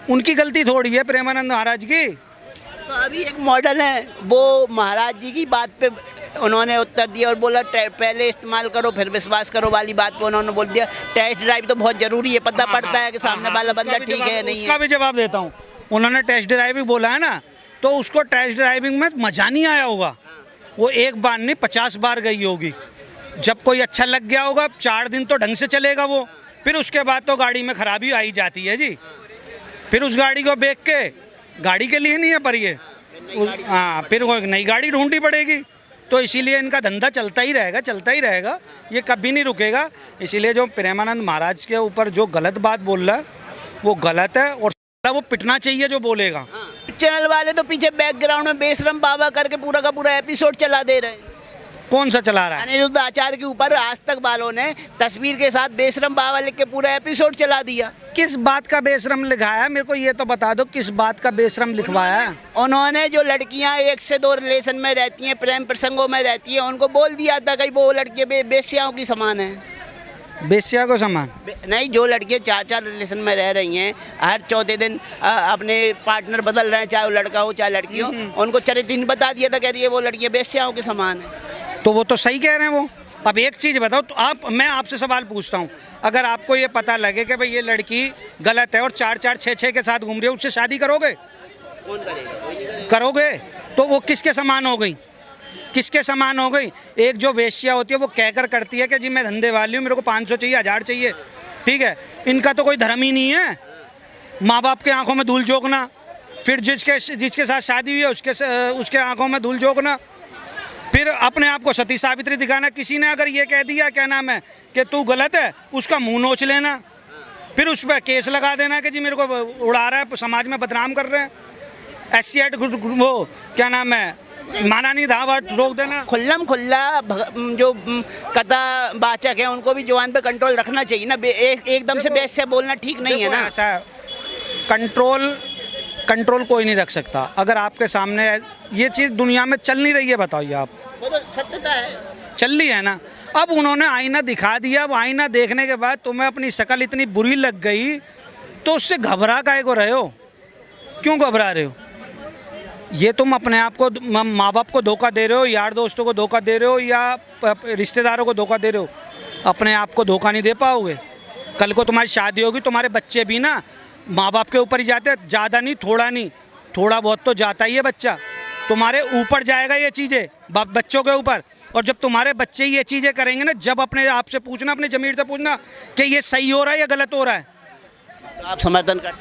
उनकी गलती थोड़ी है प्रेमानंद महाराज की। तो अभी एक मॉडल है, वो महाराज जी की बात पे उन्होंने उत्तर दिया और बोला पहले इस्तेमाल करो फिर विश्वास करो वाली बात पे उन्होंने बोल दिया टेस्ट ड्राइव तो बहुत जरूरी है, पता पड़ता है कि सामने वाला बंदा ठीक है नहीं है। उसका भी जवाब देता हूँ, उन्होंने टेस्ट ड्राइविंग बोला है ना, तो उसको टेस्ट ड्राइविंग में मजा नहीं आया होगा, वो एक बार नहीं 50 बार गई होगी। जब कोई अच्छा लग गया होगा 4 दिन तो ढंग से चलेगा वो, फिर उसके बाद तो गाड़ी में खराबी आई जाती है जी। फिर उस गाड़ी को बेच के, गाड़ी के लिए नहीं है पर ये, हाँ फिर वो नई गाड़ी ढूंढनी पड़ेगी। तो इसीलिए इनका धंधा चलता ही रहेगा, चलता ही रहेगा, ये कभी नहीं रुकेगा। इसीलिए जो प्रेमानंद महाराज के ऊपर जो गलत बात बोल रहा है वो गलत है और वो पिटना चाहिए जो बोलेगा। चैनल वाले तो पीछे बैकग्राउंड में बेशरम बाबा करके पूरा का पूरा एपिसोड चला दे रहे हैं। कौन सा चला रहा है? अनिरुद्ध आचार्य के ऊपर आज तक वालों ने तस्वीर के साथ बेशरम बाबा लिख के पूरा एपिसोड चला दिया। किस बात का बेशरम लिखाया है? मेरे को ये तो बता दो, किस बात का बेशरम लिखवाया है? उन्होंने जो लड़कियां 1 से 2 रिलेशन में रहती हैं, प्रेम प्रसंगों में रहती हैं, उनको बोल दिया था कि वो लड़कियां बेश्याओं की समान है। बेश्या को समान नहीं, जो लड़कियां 4-4 रिलेशन में रह रही हैं, हर चौथे दिन अपने पार्टनर बदल रहे हैं, चाहे वो लड़का हो चाहे लड़की हो, उनको चरित्र बता दिया था, कह दिए वो लड़कियां बेश्याओं के समान है। तो वो तो सही कह रहे हैं वो। अब एक चीज़ बताओ तो मैं आपसे सवाल पूछता हूँ, अगर आपको ये पता लगे कि भाई ये लड़की गलत है और 4-4 6-6 के साथ घूम रही है, उससे शादी करोगे? कौन करेगा? करोगे? तो वो किसके समान हो गई? किसके समान हो गई? एक जो वेश्या होती है वो कहकर करती है कि जी मैं धंधे वाली हूँ, मेरे को 500 चाहिए, 1000 चाहिए, ठीक है। इनका तो कोई धर्म ही नहीं है। माँ बाप के आंखों में धूल झोंकना, फिर जिसके साथ शादी हुई है उसके आंखों में धूल झोंकना, फिर अपने आप को सती सावित्री दिखाना। किसी ने अगर ये कह दिया क्या नाम है कि तू गलत है, उसका मुंह नोच लेना, फिर उस पर केस लगा देना कि जी मेरे को उड़ा रहा है, समाज में बदनाम कर रहे हैं। SCI वो क्या नाम है, माना नहीं धावा रोक देना। खुल्लम खुल्ला जो कथा वाचक है उनको भी जुबान पे कंट्रोल रखना चाहिए ना, एकदम से बेस से बोलना ठीक नहीं है ना। ऐसा कंट्रोल कोई नहीं रख सकता। अगर आपके सामने ये चीज़ दुनिया में चल नहीं रही है, बताइए आप। वो तो सत्यता है, चल रही है ना। अब उन्होंने आईना दिखा दिया, अब आईना देखने के बाद तुम्हें अपनी शक्ल इतनी बुरी लग गई तो उससे घबरा काहे को रहे हो? क्यों घबरा रहे हो? ये तुम अपने आप को, माँ बाप को धोखा दे रहे हो, यार दोस्तों को धोखा दे रहे हो, या रिश्तेदारों को धोखा दे रहे हो? अपने आप को धोखा नहीं दे पाओगे। कल को तुम्हारी शादी होगी, तुम्हारे बच्चे भी ना माँ बाप के ऊपर ही जाते हैं, ज़्यादा नहीं, थोड़ा बहुत तो जाता ही है बच्चा। तुम्हारे ऊपर जाएगा ये चीज़ें, बच्चों के ऊपर। और जब तुम्हारे बच्चे ये चीज़ें करेंगे ना, जब अपने आप से पूछना, अपने ज़मीर से पूछना कि ये सही हो रहा है या गलत हो रहा है। आप समर्थन करते हैं?